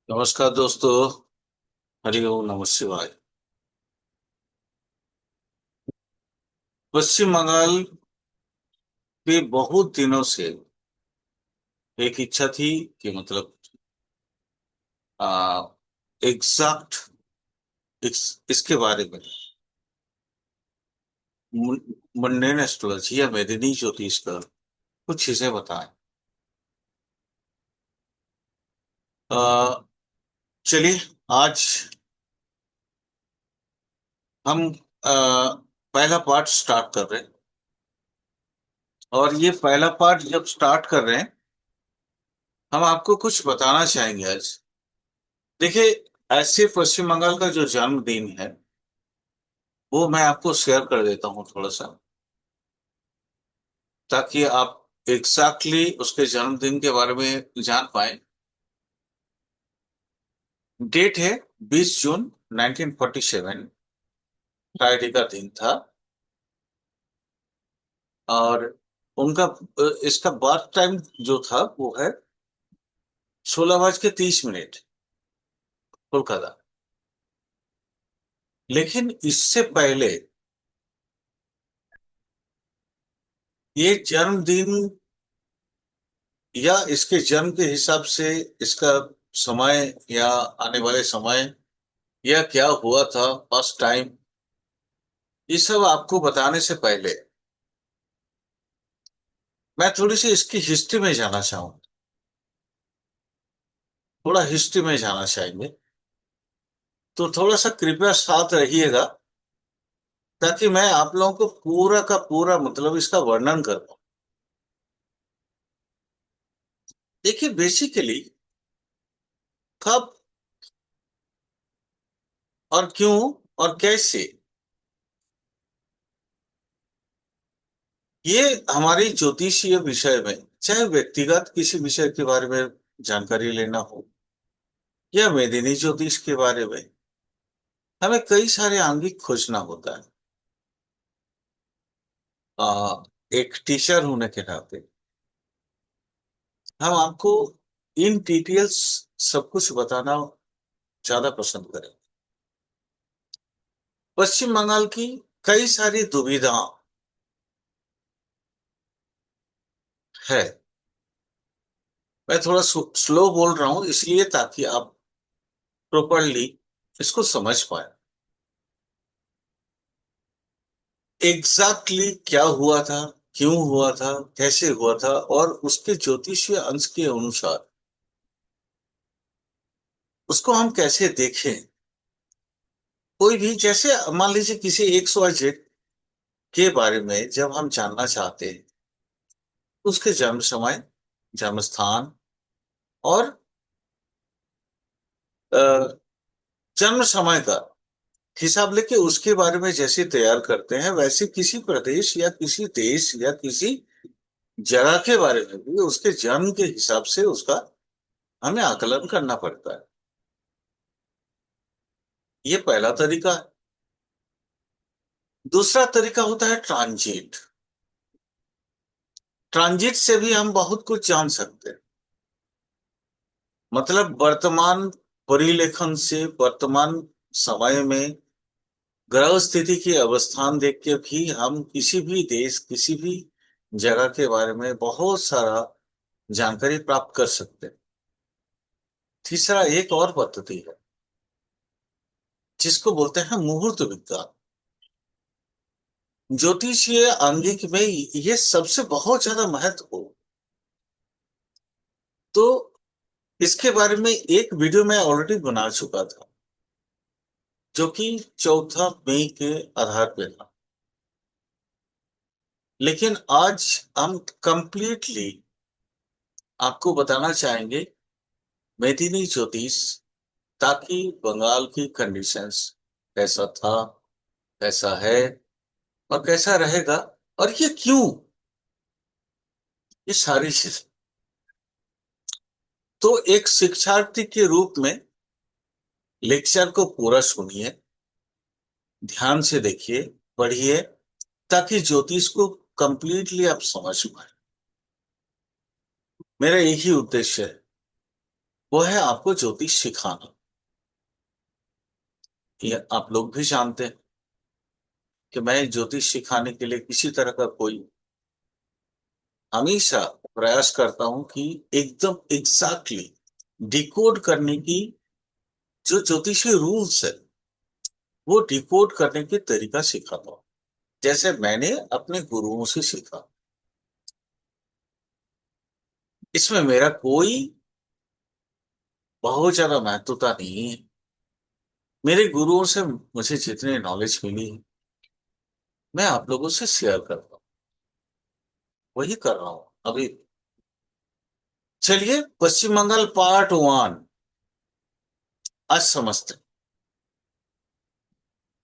नमस्कार दोस्तों। हरि ओम नमः शिवाय। पश्चिम बंगाल में बहुत दिनों से एक इच्छा थी कि मतलब आ, एग्जैक्ट इसके बारे में मंडेन एस्ट्रोलॉजी या मेदिनी ज्योतिष का कुछ चीजें बताएं। आ, चलिए आज हम आ, पहला पार्ट स्टार्ट कर रहे हैं। और ये पहला पार्ट जब स्टार्ट कर रहे हैं, हम आपको कुछ बताना चाहेंगे आज। देखिए, ऐसे पश्चिम बंगाल का जो जन्मदिन है वो मैं आपको शेयर कर देता हूँ थोड़ा सा, ताकि आप एग्जैक्टली उसके जन्मदिन के बारे में जान पाए। डेट है 20 जून 1947। फ्राइडे का दिन था। और उनका इसका बर्थ टाइम जो था वो है 16:30 कोलकाता। लेकिन इससे पहले ये जन्मदिन या इसके जन्म के हिसाब से इसका समय या आने वाले समय या क्या हुआ था फर्स्ट टाइम, ये सब आपको बताने से पहले मैं थोड़ी सी इसकी हिस्ट्री में जाना चाहूँ। थोड़ा हिस्ट्री में जाना चाहेंगे तो थोड़ा सा कृपया साथ रहिएगा, ताकि मैं आप लोगों को पूरा का पूरा मतलब इसका वर्णन कर पाऊँ। देखिए, बेसिकली कब और क्यों और कैसे ये हमारी ज्योतिषीय विषय में, चाहे व्यक्तिगत किसी विषय के बारे में जानकारी लेना हो या मेदिनी ज्योतिष के बारे में, हमें कई सारे आंगिक खोजना होता है। एक टीचर होने के नाते हम आपको इन डिटेल्स सब कुछ बताना ज्यादा पसंद करें। पश्चिम बंगाल की कई सारी दुविधा है। मैं थोड़ा स्लो बोल रहा हूं इसलिए ताकि आप प्रॉपरली इसको समझ पाए। एग्जैक्टली क्या हुआ था, क्यों हुआ था, कैसे हुआ था, और उसके ज्योतिषीय अंश के अनुसार उसको हम कैसे देखें। कोई भी, जैसे मान लीजिए किसी एक्स वाई जेड के बारे में जब हम जानना चाहते हैं, उसके जन्म समय, जन्म स्थान और अ, जन्म समय का हिसाब लेके उसके बारे में जैसे तैयार करते हैं, वैसे किसी प्रदेश या किसी देश या किसी जगह के बारे में भी उसके जन्म के हिसाब से उसका हमें आकलन करना पड़ता है। ये पहला तरीका है। दूसरा तरीका होता है ट्रांजिट। ट्रांजिट से भी हम बहुत कुछ जान सकते हैं। मतलब वर्तमान परिलेखन से वर्तमान समय में ग्रह स्थिति की अवस्थान देख के भी हम किसी भी देश, किसी भी जगह के बारे में बहुत सारा जानकारी प्राप्त कर सकते हैं। तीसरा एक और पद्धति है जिसको बोलते हैं मुहूर्त विज्ञान। ज्योतिषीय आंगिक में ये सबसे बहुत ज्यादा महत्वपूर्ण। तो इसके बारे में एक वीडियो मैं ऑलरेडी बना चुका था, जो कि 4 मई के आधार पे था। लेकिन आज हम कंप्लीटली आपको बताना चाहेंगे मेदिनी ज्योतिष, ताकि बंगाल की कंडीशंस कैसा था, कैसा है और कैसा रहेगा, और ये क्यों, ये सारी चीज। तो एक शिक्षार्थी के रूप में लेक्चर को पूरा सुनिए, ध्यान से देखिए, पढ़िए, ताकि ज्योतिष को कंप्लीटली आप समझ पाए। मेरा यही उद्देश्य है। वो है आपको ज्योतिष सिखाना। ये आप लोग भी जानते हैं कि मैं ज्योतिष सिखाने के लिए किसी तरह का कोई हमेशा प्रयास करता हूं कि एकदम एग्जैक्टली डिकोड करने की जो ज्योतिषीय रूल्स है वो डिकोड करने के तरीका सिखाता हूं, जैसे मैंने अपने गुरुओं से सीखा। इसमें मेरा कोई बहुत ज्यादा महत्वता नहीं है। मेरे गुरुओं से मुझे जितनी नॉलेज मिली है मैं आप लोगों से शेयर करता हूँ, वही कर रहा हूँ अभी। चलिए, पश्चिम बंगाल पार्ट 1 आज समझते हैं।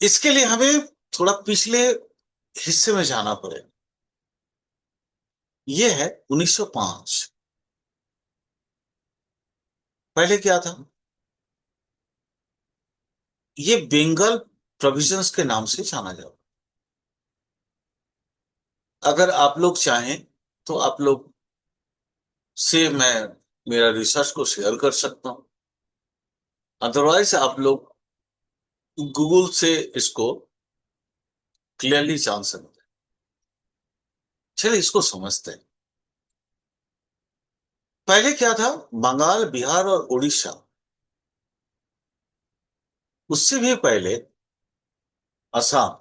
इसके लिए हमें थोड़ा पिछले हिस्से में जाना पड़ेगा। यह है 1905। पहले क्या था? ये बंगाल प्रोविजंस के नाम से जाना जाता। अगर आप लोग चाहें तो आप लोग से मैं मेरा रिसर्च को शेयर कर सकता हूं। अदरवाइज आप लोग गूगल से इसको क्लियरली जान सकते हैं। चलिए इसको समझते हैं। पहले क्या था? बंगाल, बिहार और उड़ीसा, उससे भी पहले असम,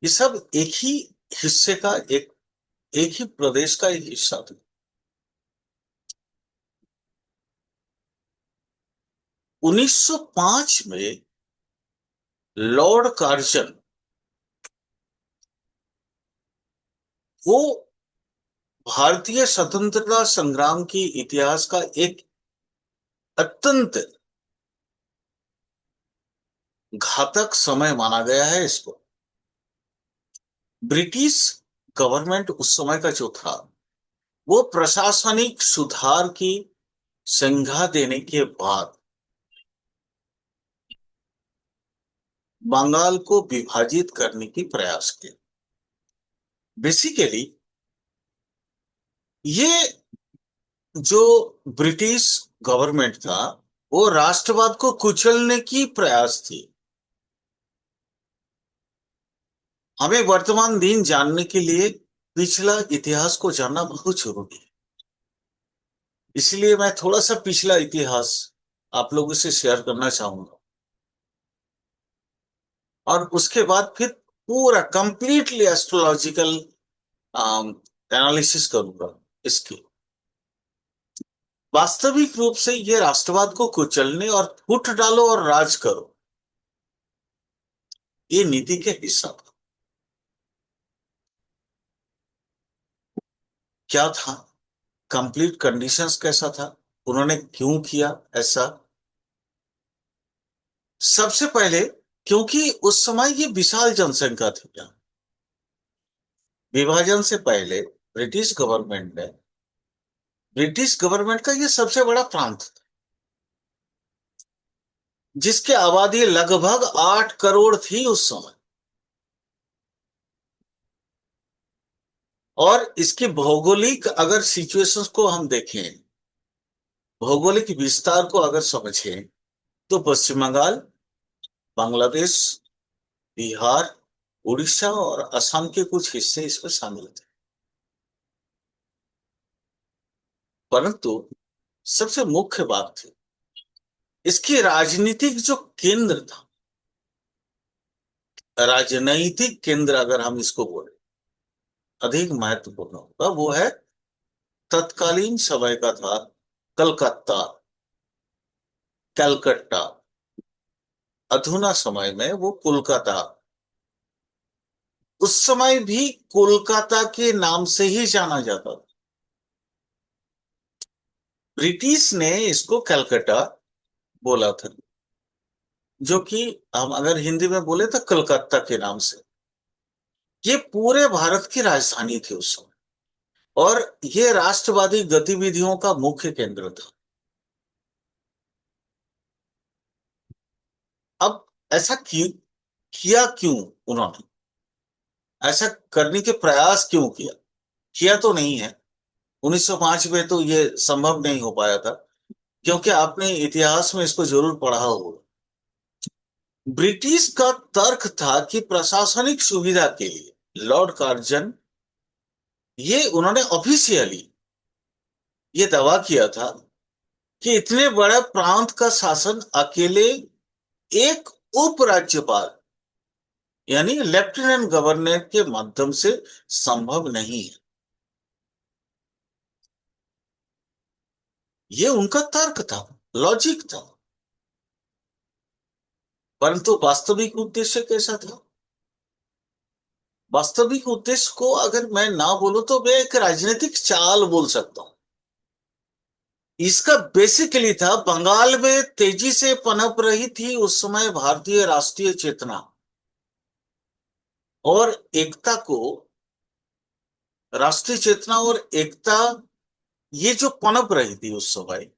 ये सब एक ही हिस्से का एक ही प्रदेश का एक हिस्सा था। 1905 में लॉर्ड कार्जन, वो भारतीय स्वतंत्रता संग्राम की इतिहास का एक अत्यंत घातक समय माना गया है इसको। ब्रिटिश गवर्नमेंट उस समय का जो था वो प्रशासनिक सुधार की संज्ञा देने के बाद बंगाल को विभाजित करने की प्रयास किया। बेसिकली ये जो ब्रिटिश गवर्नमेंट था वो राष्ट्रवाद को कुचलने की प्रयास थी। हमें वर्तमान दिन जानने के लिए पिछला इतिहास को जानना बहुत जरूरी है। इसलिए मैं थोड़ा सा पिछला इतिहास आप लोगों से शेयर करना चाहूंगा और उसके बाद फिर पूरा कंप्लीटली एस्ट्रोलॉजिकल एनालिसिस करूंगा इसकी। वास्तविक रूप से ये राष्ट्रवाद को कुचलने और फूट डालो और राज करो, ये नीति के हिस्सा था। क्या था? कंप्लीट कंडीशंस कैसा था? उन्होंने क्यों किया ऐसा? सबसे पहले, क्योंकि उस समय ये विशाल जनसंख्या थी यहाँ। विभाजन से पहले ब्रिटिश गवर्नमेंट का ये सबसे बड़ा प्रांत था, जिसकी आबादी लगभग 8 करोड़ थी उस समय। और इसकी भौगोलिक अगर सिचुएशंस को हम देखें, भौगोलिक विस्तार को अगर समझें, तो पश्चिम बंगाल, बांग्लादेश, बिहार, उड़ीसा और असम के कुछ हिस्से इसमें शामिल थे। परंतु सबसे मुख्य बात थी इसकी राजनीतिक जो केंद्र था, राजनैतिक केंद्र अगर हम इसको बोले अधिक महत्वपूर्ण होगा, वो है तत्कालीन समय का था कलकत्ता, कलकत्ता। अधुना समय में वो कोलकाता। उस समय भी कोलकाता के नाम से ही जाना जाता था। ब्रिटिश ने इसको कलकत्ता बोला था, जो कि हम अगर हिंदी में बोले तो कलकत्ता के नाम से। ये पूरे भारत की राजधानी थी उस समय और ये राष्ट्रवादी गतिविधियों का मुख्य केंद्र था। अब ऐसा किया क्यों उन्होंने? ऐसा करने के प्रयास क्यों किया? किया तो नहीं है, 1905 में तो ये संभव नहीं हो पाया था, क्योंकि आपने इतिहास में इसको जरूर पढ़ा होगा। ब्रिटिश का तर्क था कि प्रशासनिक सुविधा के लिए लॉर्ड कार्जन, ये उन्होंने ऑफिशियली ये दावा किया था कि इतने बड़े प्रांत का शासन अकेले एक उपराज्यपाल यानी लेफ्टिनेंट गवर्नर के माध्यम से संभव नहीं है। ये उनका तर्क था, लॉजिक था। परंतु वास्तविक उद्देश्य कैसा था? वास्तविक उद्देश्य को अगर मैं ना बोलूं तो मैं एक राजनीतिक चाल बोल सकता हूं। इसका बेसिकली था, बंगाल में तेजी से पनप रही थी उस समय भारतीय राष्ट्रीय चेतना और एकता को, राष्ट्रीय चेतना और एकता, ये जो पनप रही थी उस समय,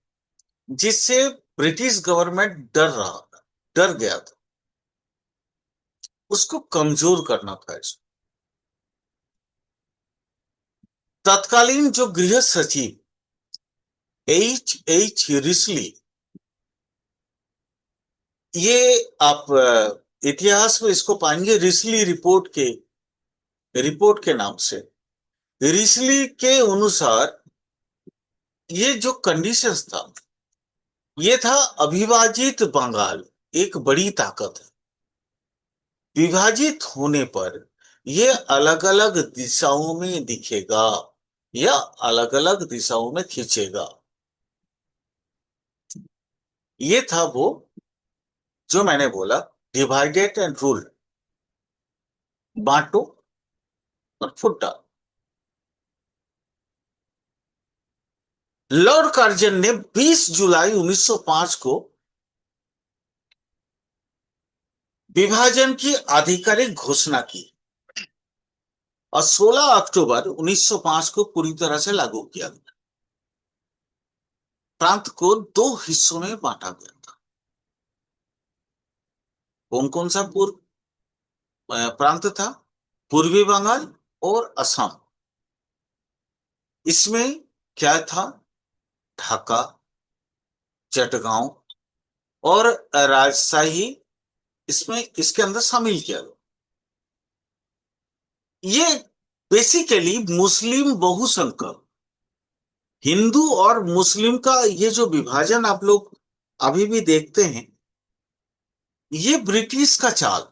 जिससे ब्रिटिश गवर्नमेंट डर रहा था, डर गया था, उसको कमजोर करना था इसको। तत्कालीन जो गृह सचिव H रिसली, ये आप इतिहास में इसको पाएंगे रिसली रिपोर्ट के नाम से। रिसली के अनुसार ये जो कंडीशंस था, ये था अविभाजित बंगाल एक बड़ी ताकत है। विभाजित होने पर ये अलग अलग दिशाओं में दिखेगा या अलग अलग दिशाओं में खींचेगा। ये था वो जो मैंने बोला, डिवाइडेड एंड रूल्ड, बांटो और फुटा। लॉर्ड कार्जन ने 20 जुलाई 1905 को विभाजन की आधिकारिक घोषणा की और 16 अक्टूबर 1905 को पूरी तरह से लागू किया गया। प्रांत को दो हिस्सों में बांटा गया था। कौन कौन सा पूर्व प्रांत था? पूर्वी बंगाल और असम। इसमें क्या था? ढाका, चटगांव और राजशाही, इसमें इसके अंदर शामिल किया गया। ये बेसिकली मुस्लिम बहुसंख्यक, हिंदू और मुस्लिम का ये जो विभाजन आप लोग अभी भी देखते हैं, ये ब्रिटिश का चाल।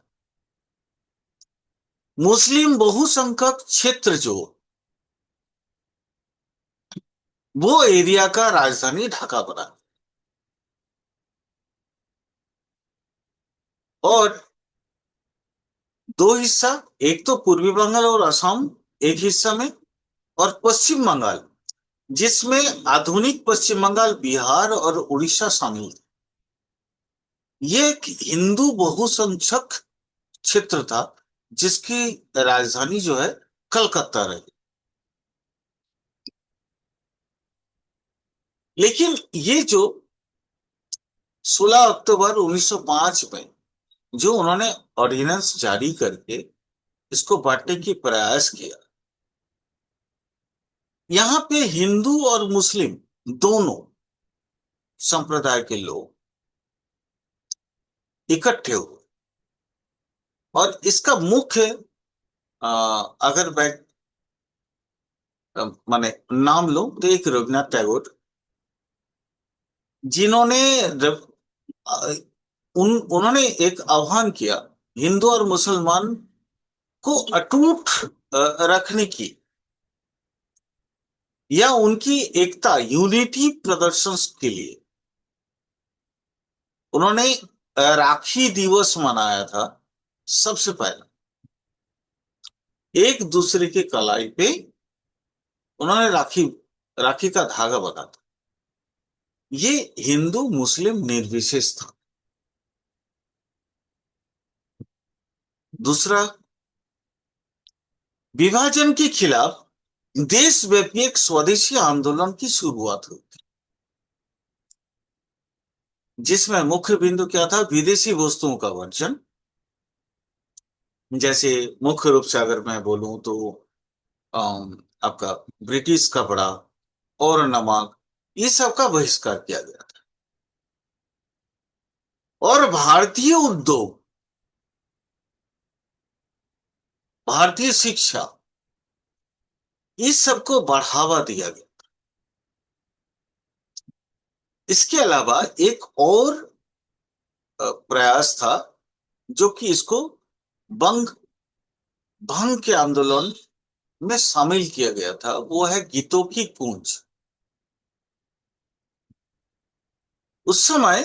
मुस्लिम बहुसंख्यक क्षेत्र जो, वो एरिया का राजधानी ढाका बना। और दो हिस्सा, एक तो पूर्वी बंगाल और असम एक हिस्सा में, और पश्चिम बंगाल, जिसमें आधुनिक पश्चिम बंगाल, बिहार और उड़ीसा शामिल थे। ये एक हिंदू बहुसंख्यक क्षेत्र था जिसकी राजधानी जो है कलकत्ता रही। लेकिन ये जो 16 अक्टूबर 1905 में जो उन्होंने ऑर्डिनेंस जारी करके इसको बांटने की प्रयास किया, यहां पे हिंदू और मुस्लिम दोनों संप्रदाय के लोग इकट्ठे हुए। और इसका मुख्य अगर मैं माने नाम लो तो एक रविन्द्रनाथ टैगोर, जिन्होंने अ, उन्होंने एक आह्वान किया हिंदू और मुसलमान को अटूट रखने की, या उनकी एकता, यूनिटी प्रदर्शन के लिए उन्होंने राखी दिवस मनाया था। सबसे पहले एक दूसरे के कलाई पे उन्होंने राखी राखी का धागा बना था। ये हिंदू मुस्लिम निर्विशेष था। दूसरा, विभाजन के खिलाफ देशव्यापी एक स्वदेशी आंदोलन की शुरुआत हुई, जिसमें मुख्य बिंदु क्या था? विदेशी वस्तुओं का वर्जन। जैसे मुख्य रूप से अगर मैं बोलूं तो आपका ब्रिटिश कपड़ा, और नमक, ये सब का बहिष्कार किया गया था। और भारतीय उद्योग, भारतीय शिक्षा, इस सबको बढ़ावा दिया गया। इसके अलावा एक और प्रयास था जो कि इसको बंग भंग के आंदोलन में शामिल किया गया था, वो है गीतों की गूंज। उस समय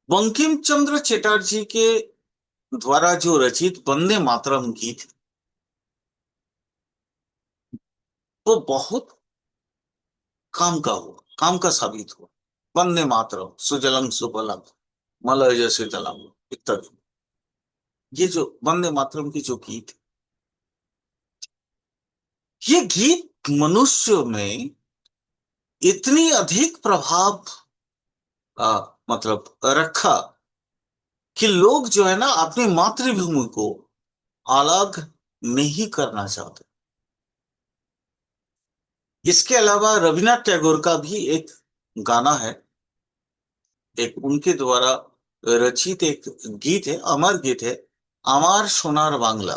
बंकिम चंद्र चटर्जी के द्वारा जो रचित वंदे मातरम गीत, वो बहुत काम का साबित हुआ। वंदे मातरम सुजलम सुफलम मलयज शीतलम इत्यादि, ये जो वंदे मातरम की जो गीत, ये गीत मनुष्य में इतनी अधिक प्रभाव मतलब रखा कि लोग जो है ना अपनी मातृभूमि को अलग नहीं करना चाहते। इसके अलावा रविन्द्रनाथ टैगोर का भी एक गाना है, एक उनके द्वारा रचित एक गीत है, अमर गीत है, अमार सोनार बांग्ला।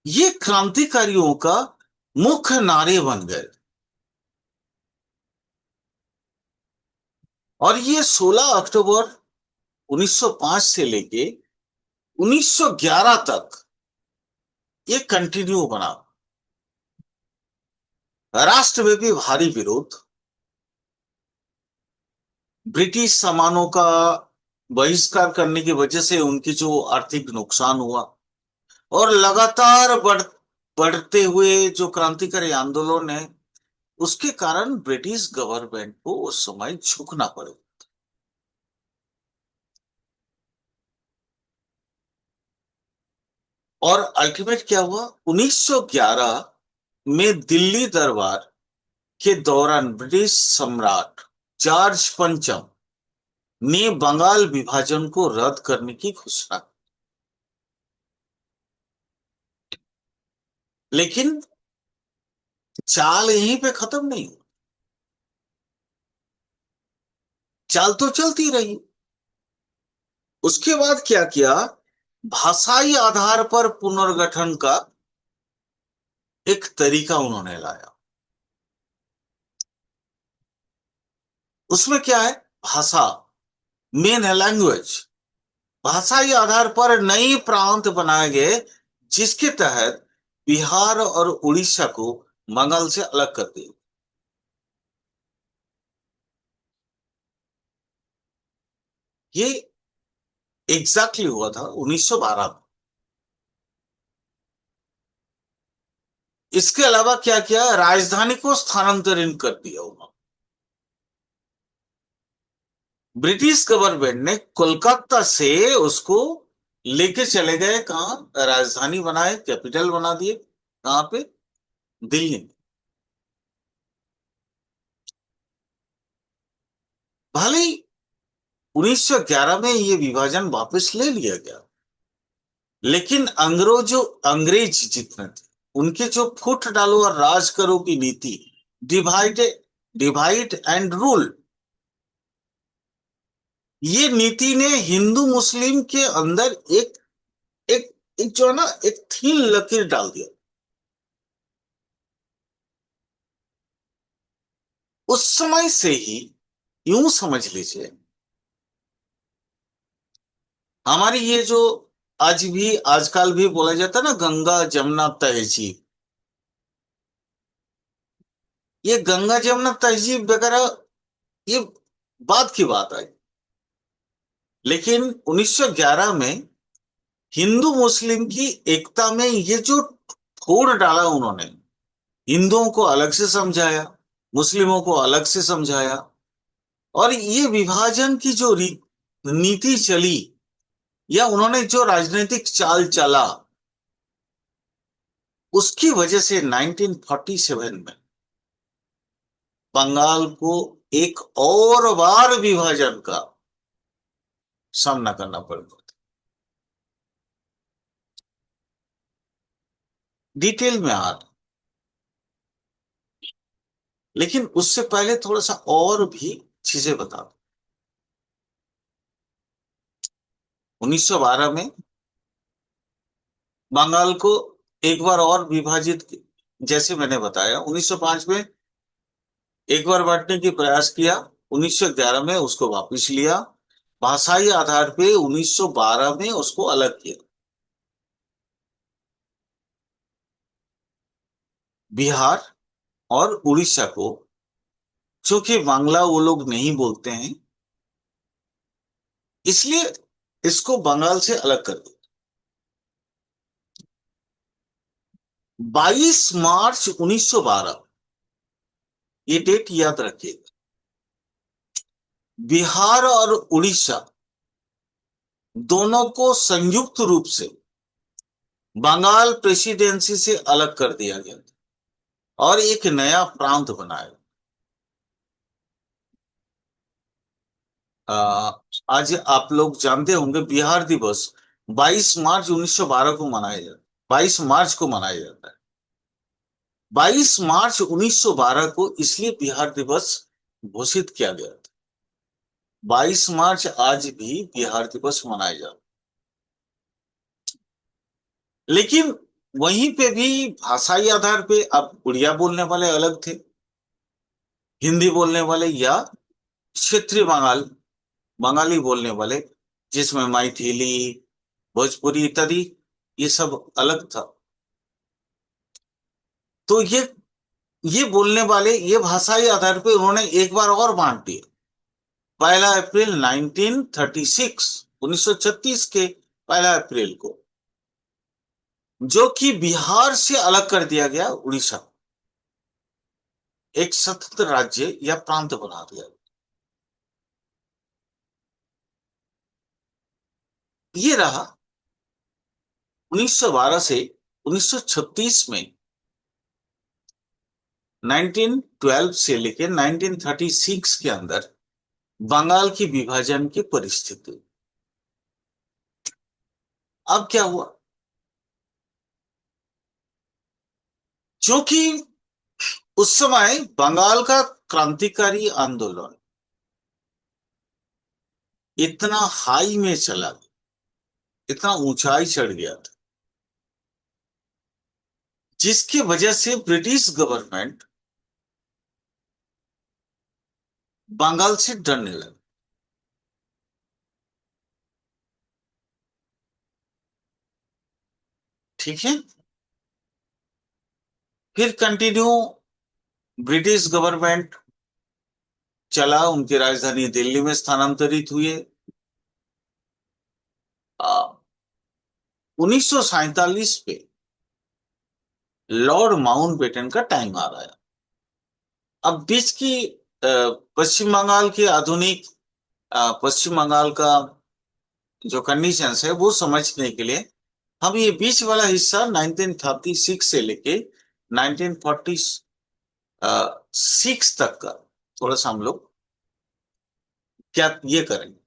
ये क्रांतिकारियों का मुख्य नारे बन गए। और ये 16 अक्टूबर 1905 से लेके 1911 तक ये कंटिन्यू बना। राष्ट्रव्यापी भारी विरोध, ब्रिटिश सामानों का बहिष्कार करने की वजह से उनकी जो आर्थिक नुकसान हुआ, और लगातार बढ़ते हुए जो क्रांतिकारी आंदोलन है, उसके कारण ब्रिटिश गवर्नमेंट को उस समय झुकना पड़े। और अल्टीमेट क्या हुआ, 1911 में दिल्ली दरबार के दौरान ब्रिटिश सम्राट जॉर्ज पंचम ने बंगाल विभाजन को रद्द करने की घोषणा की। लेकिन चाल यहीं पे खत्म नहीं हुई, चाल तो चलती रही। उसके बाद क्या किया, भाषाई आधार पर पुनर्गठन का एक तरीका उन्होंने लाया। उसमें क्या है, भाषा मेन है, लैंग्वेज। भाषाई आधार पर नई प्रांत बनाए गए, जिसके तहत बिहार और उड़ीसा को बंगाल से अलग कर दिया। ये एग्जैक्टली हुआ था 1912 में। इसके अलावा क्या किया, राजधानी को स्थानांतरित कर दिया उन्होंने। ब्रिटिश गवर्नमेंट ने कोलकाता से उसको लेके चले गए, कहाँ, राजधानी बनाए, कैपिटल बना दिए, कहाँ पे, दिल्ली में। भले ही 1911 में ये विभाजन वापस ले लिया गया, लेकिन अंग्रेज जितने थे, उनके जो फुट डालो और राज करो की नीति, डिवाइड डिवाइड एंड रूल, ये नीति ने हिंदू मुस्लिम के अंदर एक एक जो है ना, एक थीन लकीर डाल दिया। उस समय से ही, यूं समझ लीजिए, हमारी ये जो आज भी आजकल भी बोला जाता है ना, गंगा जमुना तहजीब, ये गंगा जमुना तहजीब वगैरह, ये बाद की बात आई। लेकिन 1911 में हिंदू मुस्लिम की एकता में ये जो फोड़ डाला उन्होंने, हिंदुओं को अलग से समझाया, मुस्लिमों को अलग से समझाया, और ये विभाजन की जो नीति चली, या उन्होंने जो राजनीतिक चाल चला, उसकी वजह से 1947 में बंगाल को एक और बार विभाजन का सामना करना पड़ा। डिटेल में आ रहा, लेकिन उससे पहले थोड़ा सा और भी चीजें बता दूं। 1912 में बंगाल को एक बार और विभाजित, जैसे मैंने बताया 1905 में एक बार बांटने की प्रयास किया, 1911 में उसको वापस लिया, भाषाई आधार पे 1912 में उसको अलग किया। बिहार और उड़ीसा को, चूंकि बांग्ला वो लोग नहीं बोलते हैं, इसलिए इसको बंगाल से अलग कर दिया। 22 मार्च 1912, ये डेट याद रखिएगा। बिहार और उड़ीसा दोनों को संयुक्त रूप से बंगाल प्रेसिडेंसी से अलग कर दिया गया और एक नया प्रांत बनाया। आ, आज आप लोग जानते होंगे बिहार दिवस 22 मार्च 1912 को मनाया जाता है, 22 मार्च को मनाया जाता है। 22 मार्च 1912 को इसलिए बिहार दिवस घोषित किया गया था। 22 मार्च आज भी बिहार दिवस मनाया जाता है। लेकिन वहीं पे भी भाषाई आधार पे अब उड़िया बोलने वाले अलग थे, हिंदी बोलने वाले या क्षेत्रीय बंगाली बोलने वाले, जिसमें मैथिली, भोजपुरी इत्यादि, ये सब अलग था। तो ये बोलने वाले, ये भाषाई आधार पे उन्होंने एक बार और बांट दिया। 1 अप्रैल 1936, 1936 के 1 अप्रैल को, जो कि बिहार से अलग कर दिया गया, उड़ीसा एक स्वतंत्र राज्य या प्रांत बना दिया। ये रहा 1912 से 1936 में, 1912 से लेकर 1936 के अंदर बंगाल की विभाजन की परिस्थिति। अब क्या हुआ, क्योंकि उस समय बंगाल का क्रांतिकारी आंदोलन इतना हाई में चला गया, इतना ऊंचाई चढ़ गया था, जिसकी वजह से ब्रिटिश गवर्नमेंट बंगाल से डरने लगी। ठीक है, फिर कंटिन्यू ब्रिटिश गवर्नमेंट चला, उनकी राजधानी दिल्ली में स्थानांतरित हुए। 1947 पे लॉर्ड माउंटबेटन का टाइम आ रहा है। अब बीच की पश्चिम बंगाल की आधुनिक, पश्चिम बंगाल का जो कंडीशंस है वो समझने के लिए हम ये बीच वाला हिस्सा 1936 से लेके 1946 तक का थोड़ा सा हम लोग क्या ये करेंगे,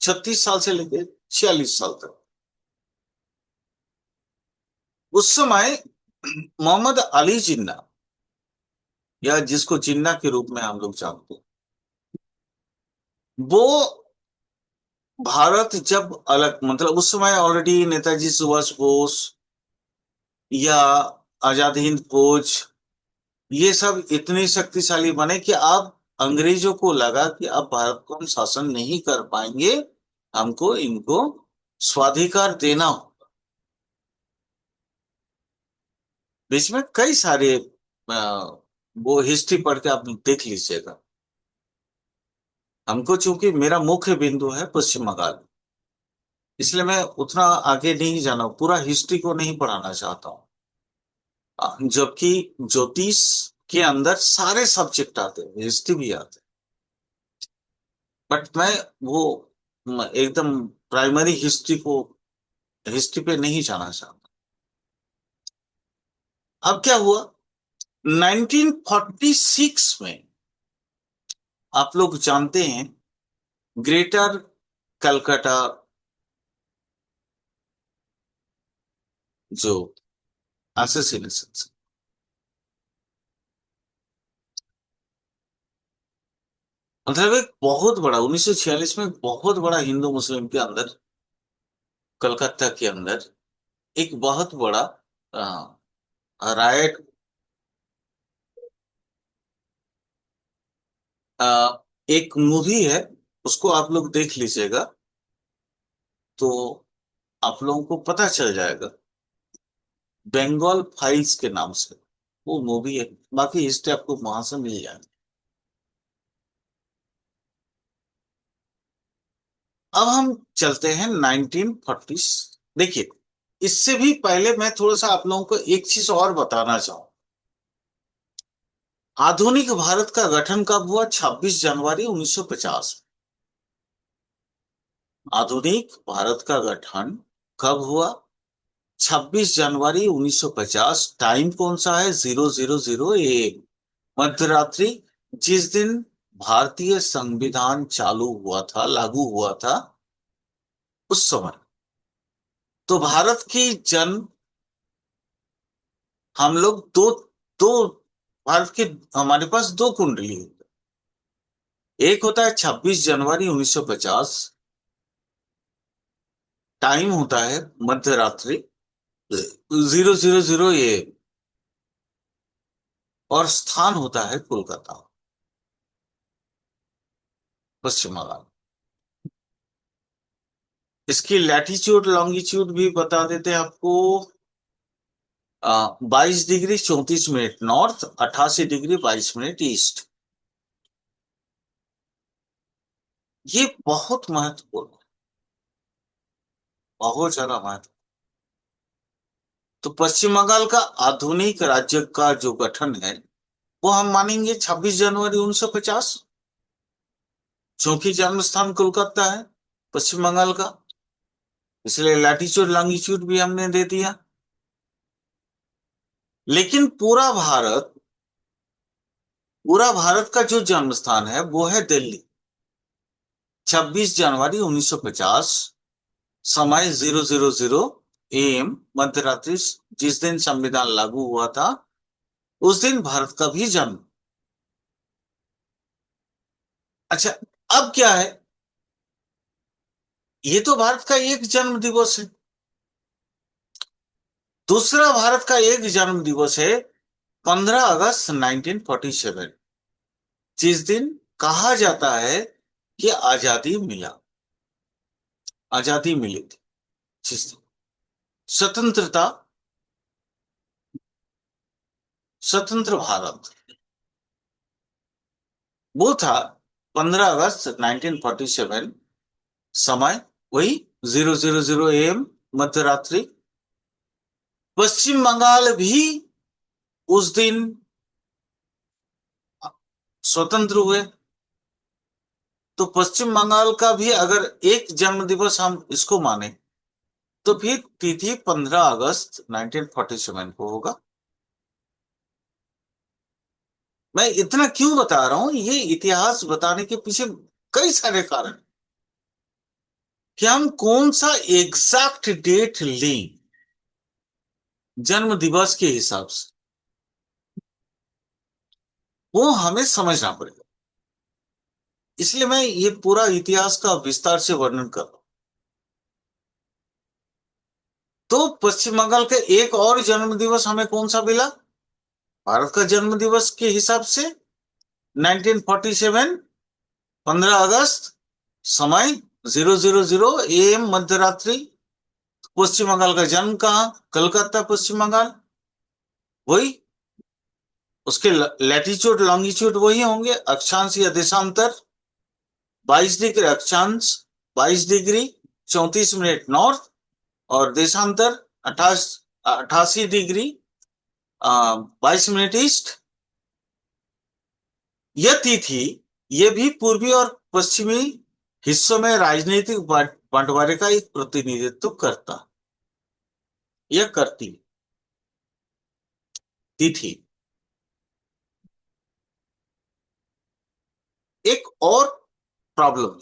36 साल से लेके 46 साल तक। उस समय मोहम्मद अली जिन्ना, या जिसको जिन्ना के रूप में हम लोग जानते हैं, वो भारत जब अलग, मतलब उस समय ऑलरेडी नेताजी सुभाष बोस या आजाद हिंद फौज, ये सब इतने शक्तिशाली बने कि अब अंग्रेजों को लगा कि अब भारत को हम शासन नहीं कर पाएंगे, हमको इनको स्वाधिकार देना हो। बीच में कई सारे वो हिस्ट्री पढ़ के आप देख लीजिएगा। हमको चूंकि मेरा मुख्य बिंदु है पश्चिम बंगाल, इसलिए मैं उतना आगे नहीं जाना, पूरा हिस्ट्री को नहीं पढ़ाना चाहता हूँ। जबकि ज्योतिष के अंदर सारे सब्जेक्ट आते हैं, हिस्ट्री भी आते हैं, बट मैं वो एकदम प्राइमरी हिस्ट्री को, हिस्ट्री पे नहीं जाना चाहता। अब क्या हुआ, 1946 में आप लोग जानते हैं ग्रेटर कलकत्ता जो असोसिएशन, मतलब एक बहुत बड़ा 1946 में एक बहुत बड़ा हिंदू मुस्लिम के अंदर, कलकत्ता के अंदर एक बहुत बड़ा राइट। एक मूवी है, उसको आप लोग देख लीजिएगा तो आप लोगों को पता चल जाएगा। बंगाल फाइल्स के नाम से वो मूवी है। बाकी हिस्ट्री आपको वहां से मिल जाएगी। अब हम चलते हैं 1940। देखिए, इससे भी पहले मैं थोड़ा सा आप लोगों को एक चीज और बताना चाहूँ। आधुनिक भारत का गठन कब हुआ? 26 जनवरी 1950। आधुनिक भारत का गठन कब हुआ? 26 जनवरी 1950। टाइम कौन सा है? 00:00 AM, मध्यरात्रि। जिस दिन भारतीय संविधान चालू हुआ था, लागू हुआ था, उस समय। तो भारत की जन्म, हम लोग दो दो भारत के, हमारे पास दो कुंडली होते हैं। एक होता है 26 जनवरी 1950, टाइम होता है मध्यरात्रि 00:00 AM, और स्थान होता है कोलकाता, पश्चिम बंगाल। इसकी लैटिट्यूड लॉन्गिट्यूड भी बता देते हैं आपको। 22 degree 34 minute north, 88 degree 22 minute east. ये बहुत महत्वपूर्ण है, बहुत ज्यादा महत्व। तो पश्चिम बंगाल का आधुनिक राज्य का जो गठन है, वो हम मानेंगे 26 जनवरी 1950, क्योंकि जन्म स्थान कोलकाता है पश्चिम बंगाल का। इसलिए लैटिट्यूड लॉन्गिट्यूड भी हमने दे दिया। लेकिन पूरा भारत का जो जन्म स्थान है वो है दिल्ली। 26 जनवरी 1950, समय 00:00 AM, मध्यरात्रि। जिस दिन संविधान लागू हुआ था, उस दिन भारत का भी जन्म। अच्छा, अब क्या है? ये तो भारत का एक जन्म दिवस है। दूसरा भारत का एक जन्म दिवस है 15 अगस्त 1947, जिस दिन कहा जाता है कि आजादी मिला, आजादी मिली थी। जिस दिन स्वतंत्रता, स्वतंत्र भारत, वो था 15 अगस्त 1947। समय वही 00:00 AM, मध्यरात्रि। पश्चिम बंगाल भी उस दिन स्वतंत्र हुए। तो पश्चिम बंगाल का भी अगर एक जन्म दिवस हम इसको माने, तो फिर तिथि 15 अगस्त 1947 को होगा। मैं इतना क्यों बता रहा हूं? ये इतिहास बताने के पीछे कई सारे कारण, कि हम कौन सा एग्जैक्ट डेट लें जन्म दिवस के हिसाब से, वो हमें समझना पड़ेगा। इसलिए मैं ये पूरा इतिहास का विस्तार से वर्णन कर रहा हूं। तो पश्चिम बंगाल का एक और जन्म दिवस हमें कौन सा मिला? भारत का जन्म दिवस के हिसाब से 1947, 15 अगस्त। समय 00:00 AM, मध्यरात्रि। पश्चिम बंगाल का जन्म कहाँ? कलकत्ता, पश्चिम बंगाल। वही, उसके लैटिट्यूड लॉन्गिट्यूड वही होंगे, अक्षांश या देशांतर। 22 डिग्री अक्षांश, 22 डिग्री 34 मिनट नॉर्थ, और देशांतर 88 डिग्री 22 मिनट ईस्ट। यह तिथि, ये भी पूर्वी और पश्चिमी हिस्सों में राजनीतिक बंटवारे का एक प्रतिनिधित्व करता, यह करती तिथि। एक और प्रॉब्लम,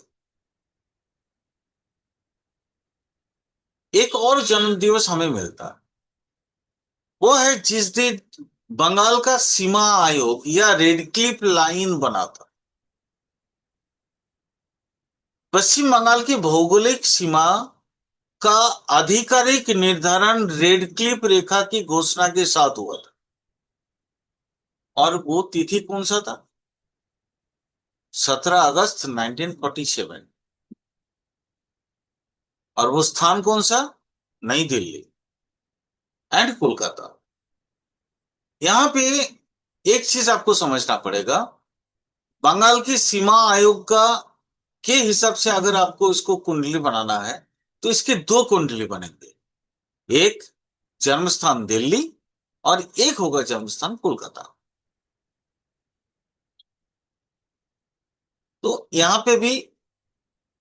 एक और जन्म दिवस हमें मिलता है। वो है जिस दिन बंगाल का सीमा आयोग या रेड क्लिफ लाइन बना था। पश्चिम बंगाल की भौगोलिक सीमा का आधिकारिक निर्धारण रेड क्लिफ रेखा की घोषणा के साथ हुआ था। और वो तिथि कौन सा था? 17 अगस्त 1947। और वो स्थान कौन सा? नई दिल्ली एंड कोलकाता। यहां पे एक चीज आपको समझना पड़ेगा। बंगाल की सीमा आयोग का के हिसाब से अगर आपको इसको कुंडली बनाना है तो इसके दो कुंडली बनेंगे। एक जन्म स्थान दिल्ली और एक होगा जन्म स्थान कोलकाता। तो यहां पे भी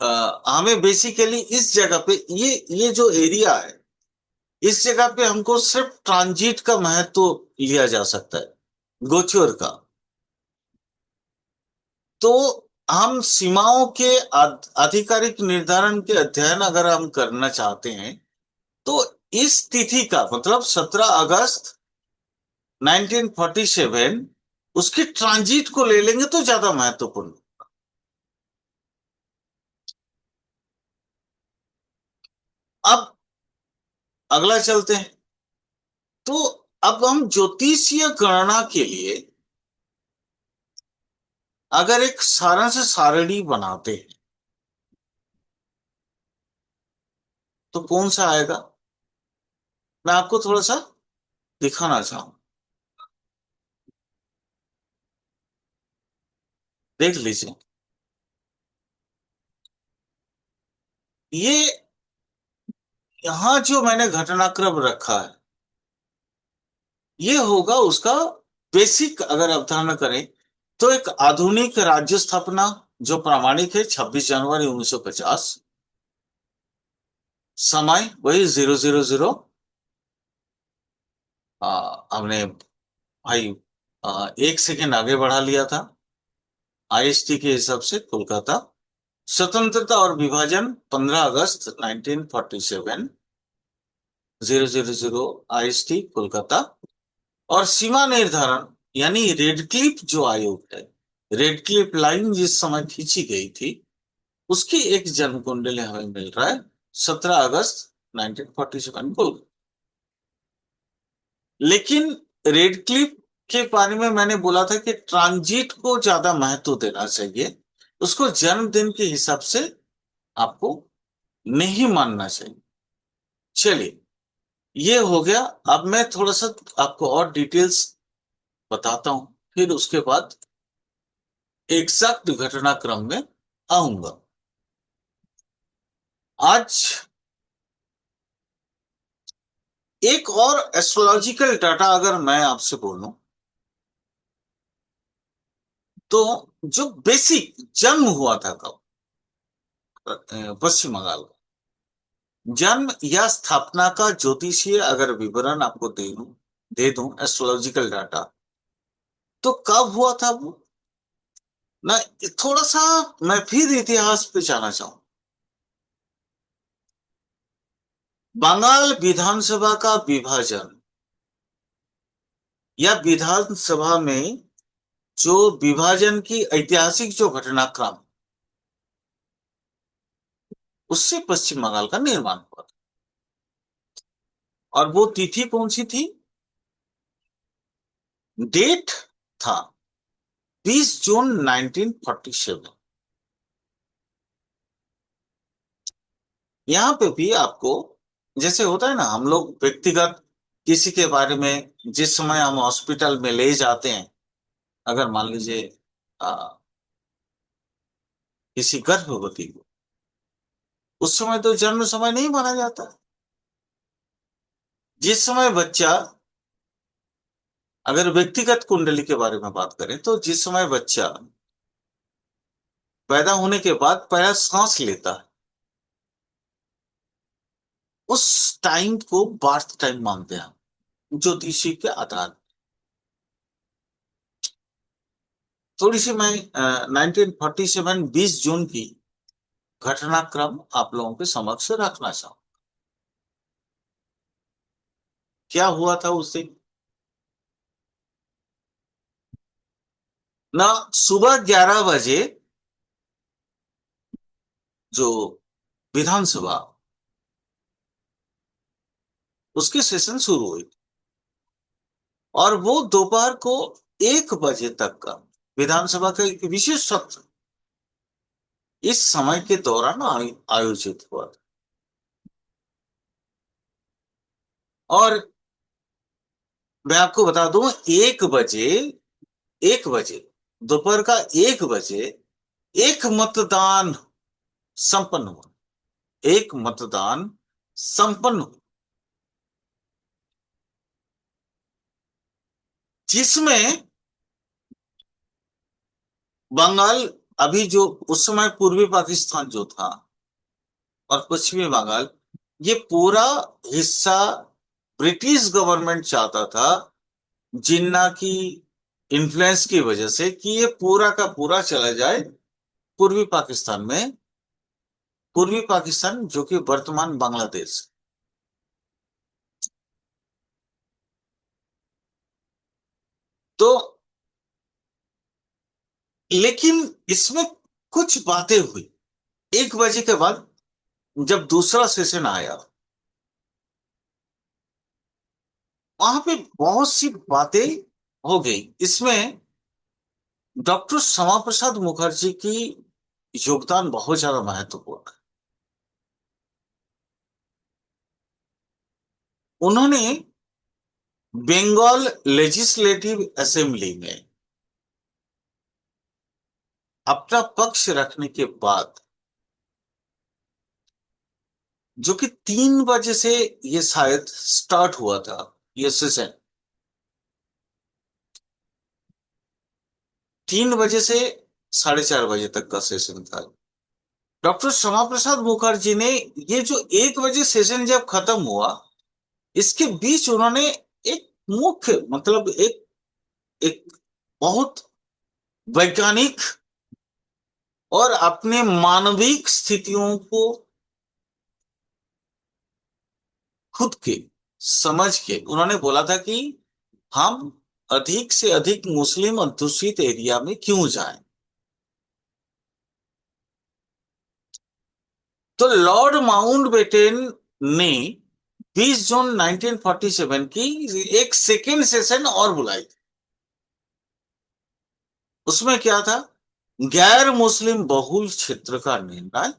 हमें बेसिकली इस जगह पे ये जो एरिया है, इस जगह पे हमको सिर्फ ट्रांजिट का महत्व लिया जा सकता है, गोचर का। तो हम सीमाओं के आधिकारिक निर्धारण के अध्ययन अगर हम करना चाहते हैं तो इस तिथि का मतलब 17 अगस्त 1947, उसकी ट्रांजिट को ले लेंगे तो ज्यादा महत्वपूर्ण। अब अगला चलते हैं। तो अब हम ज्योतिषीय गणना के लिए अगर एक सारांश सारणी बनाते हैं तो कौन सा आएगा? मैं आपको थोड़ा सा दिखाना चाहूं। देख लीजिए। ये यहां जो मैंने घटनाक्रम रखा है ये होगा उसका बेसिक अगर अवधारणा करें तो एक आधुनिक राज्य स्थापना जो प्रामाणिक है 26 जनवरी 1950। समय वही 000। हमने भाई 1 सेकेंड आगे बढ़ा लिया था आईएसटी के हिसाब से। कोलकाता स्वतंत्रता और विभाजन 15 अगस्त 1947, 000 आईएसटी कोलकाता। और सीमा निर्धारण यानी रेड क्लिफ जो आयोग है, रेड क्लिफ लाइन जिस समय खींची गई थी उसकी एक जन्म कुंडली हमें मिल रहा है 17 अगस्त 1947 कोलकाता। लेकिन रेड क्लिफ के बारे में मैंने बोला था कि ट्रांजिट को ज्यादा महत्व देना चाहिए, उसको जन्मदिन के हिसाब से आपको नहीं मानना चाहिए। चलिए, ये हो गया। अब मैं थोड़ा सा आपको और डिटेल्स बताता हूं, फिर उसके बाद एग्जैक्ट घटनाक्रम में आऊंगा। आज एक और एस्ट्रोलॉजिकल डाटा अगर मैं आपसे बोलूं तो जो बेसिक जन्म हुआ था कब पश्चिम बंगाल का, जन्म या स्थापना का ज्योतिषीय अगर विवरण आपको दे दूं एस्ट्रोलॉजिकल डाटा, तो कब हुआ था वो ना। थोड़ा सा मैं फिर इतिहास पे जाना चाहूं। बंगाल विधानसभा का विभाजन या विधानसभा में जो विभाजन की ऐतिहासिक जो घटनाक्रम, उससे पश्चिम बंगाल का निर्माण हुआ था। और वो तिथि कौन सी थी? डेट था 20 जून 1947। यहां पे भी आपको जैसे होता है ना, हम लोग व्यक्तिगत किसी के बारे में जिस समय हम हॉस्पिटल में ले जाते हैं, अगर मान लीजिए आ, किसी गर्भवती को, उस समय तो जन्म समय नहीं माना जाता। जिस समय बच्चा, अगर व्यक्तिगत कुंडली के बारे में बात करें तो जिस समय बच्चा पैदा होने के बाद पहला सांस लेता है उस टाइम को बर्थ टाइम मानते हैं हम, ज्योतिषी के आधार पर। थोड़ी सी मैं 1947 20 जून की घटनाक्रम आप लोगों के समक्ष रखना चाहूँ। क्या हुआ था उस दिन? ना, सुबह 11 बजे जो विधानसभा, उसकी सेशन शुरू हुई और वो दोपहर को 1 बजे तक का विधानसभा का एक विशेष सत्र इस समय के दौरान आयोजित हुआ था। और मैं आपको बता दूं, 1 बजे, 1 बजे, दोपहर का 1 बजे एक मतदान संपन्न हुआ। एक मतदान संपन्न हुआ जिसमें बंगाल, अभी जो उस समय पूर्वी पाकिस्तान जो था और पश्चिमी बंगाल, ये पूरा हिस्सा ब्रिटिश गवर्नमेंट चाहता था, जिन्ना की इन्फ्लुएंस की वजह से, कि ये पूरा का पूरा चला जाए पूर्वी पाकिस्तान में। पूर्वी पाकिस्तान जो कि वर्तमान बांग्लादेश। तो लेकिन इसमें कुछ बातें हुई 1 बजे के बाद, जब दूसरा सेशन आया, वहां पे बहुत सी बातें हो गई। इसमें डॉक्टर श्यामा प्रसाद मुखर्जी की योगदान बहुत ज्यादा महत्वपूर्ण है। उन्होंने बंगाल लेजिस्लेटिव असेंबली में अपना पक्ष रखने के बाद, जो कि 3 बजे से ये शायद स्टार्ट हुआ था, ये सेशन 3 बजे से 4:30 बजे तक का सेशन था। डॉक्टर श्यामा प्रसाद मुखर्जी ने, ये जो 1 बजे सेशन जब खत्म हुआ, इसके बीच उन्होंने एक मुख्य, मतलब एक एक बहुत वैज्ञानिक और अपने मानविक स्थितियों को खुद के समझ के उन्होंने बोला था कि हम अधिक से अधिक मुस्लिम अध्युषित एरिया में क्यों जाएं। तो लॉर्ड माउंटबेटन ने 20 जून 1947 की एक सेकेंड सेशन और बुलाई। उसमें क्या था? गैर मुस्लिम बहुल क्षेत्र का निर्णय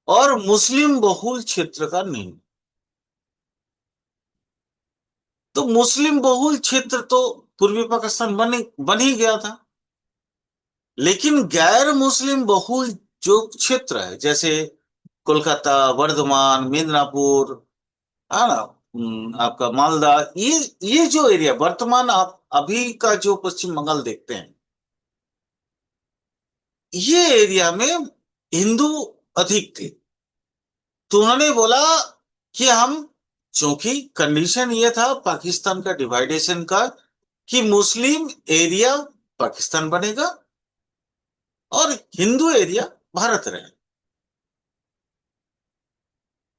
और मुस्लिम बहुल क्षेत्र का निर्णय। तो मुस्लिम बहुल क्षेत्र तो पूर्वी पाकिस्तान बन ही गया था, लेकिन गैर मुस्लिम बहुल जो क्षेत्र है, जैसे कोलकाता, वर्धमान, मिदनापुर, है ना, आपका मालदा, ये जो एरिया वर्तमान आप अभी का जो पश्चिम बंगाल देखते हैं, ये एरिया में हिंदू अधिक थे। तो उन्होंने बोला कि हम, चूंकि कंडीशन ये था पाकिस्तान का डिवाइडेशन का, कि मुस्लिम एरिया पाकिस्तान बनेगा और हिंदू एरिया भारत रहे।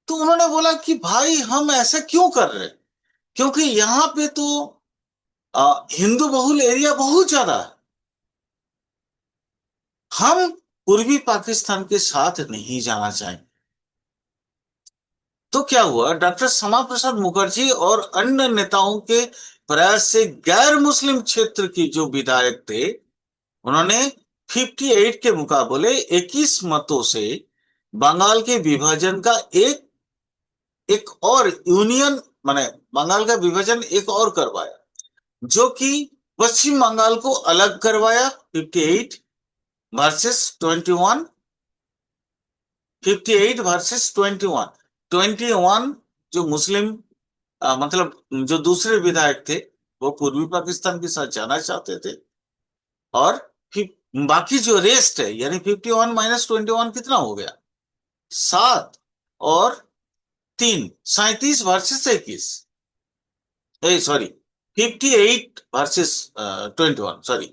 तो उन्होंने बोला कि भाई हम ऐसा क्यों कर रहे हैं, क्योंकि यहाँ पे तो हिंदू बहुल एरिया बहुत ज्यादा है। हम पूर्वी पाकिस्तान के साथ नहीं जाना चाहेंगे। तो क्या हुआ, डॉक्टर श्यामा प्रसाद मुखर्जी और अन्य नेताओं के प्रयास से गैर मुस्लिम क्षेत्र की जो विधायक थे, उन्होंने 58 के मुकाबले 21 मतों से बंगाल के विभाजन का एक एक और यूनियन, माने बंगाल का विभाजन एक और करवाया, जो कि पश्चिम बंगाल को अलग करवाया। 58 वर्सेस 21, 58 वर्सेस 21, जो मुस्लिम, मतलब जो दूसरे विधायक थे, वो पूर्वी पाकिस्तान के साथ जाना चाहते थे। और फिर बाकी जो रेस्ट है, यानी 51 - 21 कितना हो गया? 7 और 3, 37 versus 21, sorry, 58 versus 21, sorry,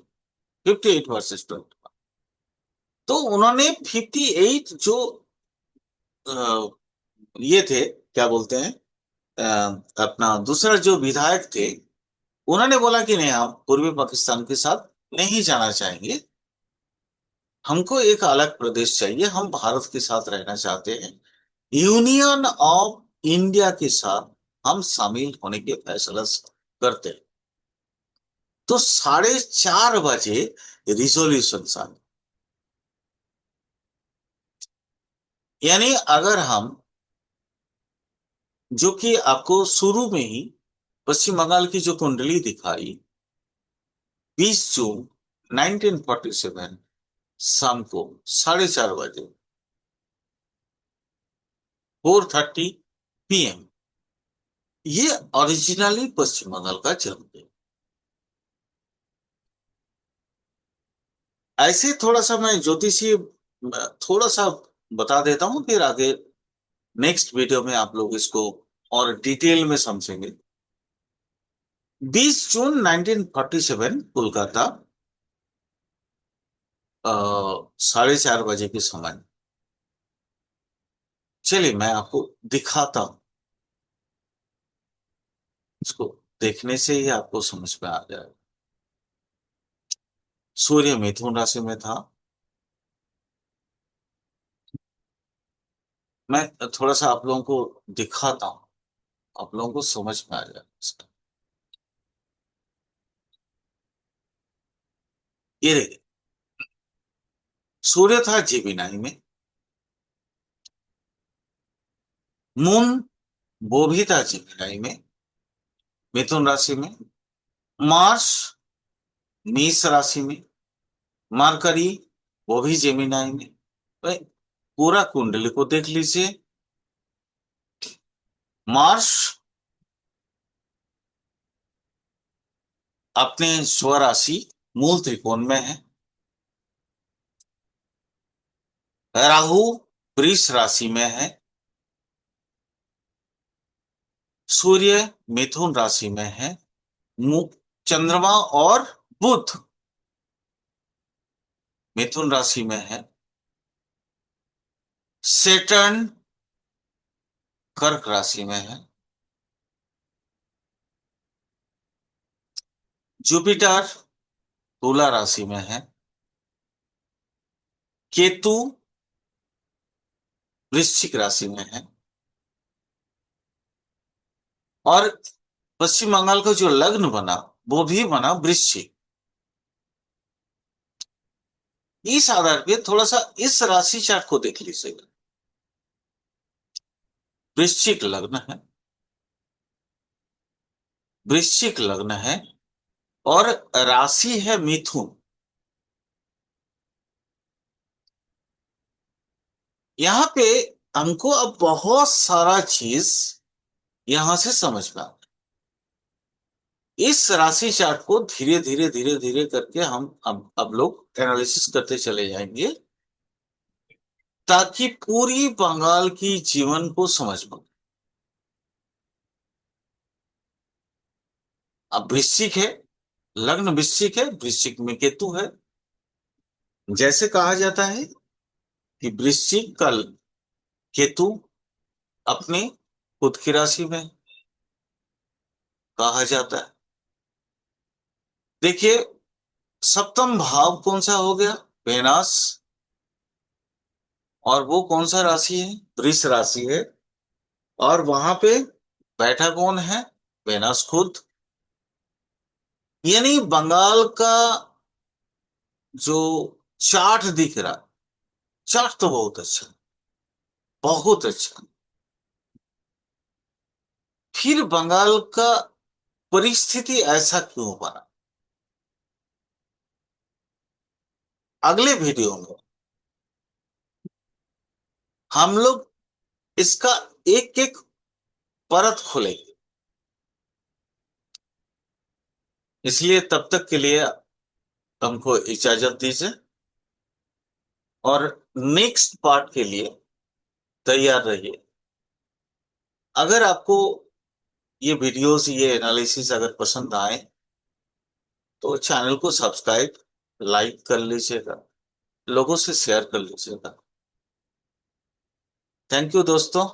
58 versus 21। तो उन्होंने 58 जो ये थे, क्या बोलते हैं, अपना दूसरा जो विधायक थे, उन्होंने बोला कि नहीं, हम पूर्वी पाकिस्तान के साथ नहीं जाना चाहेंगे। हमको एक अलग प्रदेश चाहिए, हम भारत के साथ रहना चाहते हैं, यूनियन ऑफ इंडिया के साथ हम शामिल होने के फैसला करते हैं। तो 4:30 बजे रिजोल्यूशन साइन। यानी अगर हम, जो कि आपको शुरू में ही पश्चिम बंगाल की जो कुंडली दिखाई, 20 जून 1947 शाम को 4:30 बजे, 4:30 PM, ये ओरिजिनली पश्चिम बंगाल का जन्मदिन। ऐसे थोड़ा सा मैं ज्योतिषीय थोड़ा सा बता देता हूँ, फिर आगे नेक्स्ट वीडियो में आप लोग इसको और डिटेल में समझेंगे। 20 जून 1947 कोलकाता, 4:30 बजे के समय। चलिए मैं आपको दिखाता हूँ, इसको देखने से ही आपको समझ में आ जाएगा। सूर्य मिथुन राशि में था। मैं थोड़ा सा आप लोगों को दिखाता हूँ, आप लोगों को समझ में आ जाएगा। ये देखिए, सूर्य था जेमिनाई में, मून वो भी था जेमिनाई में, मिथुन राशि में, मार्स मेष राशि में, मरकरी वो भी जेमिनाई में। भाई पूरा कुंडली को देख लीजिए। मार्स अपने स्वराशि मूल त्रिकोण में है। राहु वृष राशि में है। सूर्य मिथुन राशि में है। चंद्रमा और बुध मिथुन राशि में है। सेटर्न कर्क राशि में है। जुपिटर तुला राशि में है। केतु वृश्चिक राशि में है। और पश्चिम बंगाल का जो लग्न बना वो भी बना वृश्चिक। इस आधार पे थोड़ा सा इस राशि चार्ट को देख लीजिएगा। वृश्चिक लग्न है, वृश्चिक लग्न है, और राशि है मिथुन। यहां पे हमको अब बहुत सारा चीज यहां से समझ में आता है। इस राशि चार्ट को धीरे धीरे धीरे धीरे करके हम अब लोग एनालिसिस करते चले जाएंगे, ताकि पूरी बंगाल की जीवन को समझ में। अब वृश्चिक है, लग्न वृश्चिक है, वृश्चिक में केतु है। जैसे कहा जाता है कि वृश्चिक का केतु अपने खुद की राशि में कहा जाता है। देखिए, सप्तम भाव कौन सा हो गया? वेनस। और वो कौन सा राशि है? वृष राशि है। और वहां पे बैठा कौन है? वेनस खुद। यानी बंगाल का जो चार्ट दिख रहा, चार्ट तो बहुत अच्छा, बहुत अच्छा। फिर बंगाल का परिस्थिति ऐसा क्यों बना? अगले वीडियो में हम लोग इसका एक एक परत खोलेंगे। इसलिए तब तक के लिए हमको इजाजत दीजिए, और नेक्स्ट पार्ट के लिए तैयार रहिए। अगर आपको ये वीडियोस, ये एनालिसिस अगर पसंद आए तो चैनल को सब्सक्राइब, लाइक कर लीजिएगा, लोगों से शेयर कर लीजिएगा। थैंक यू दोस्तों।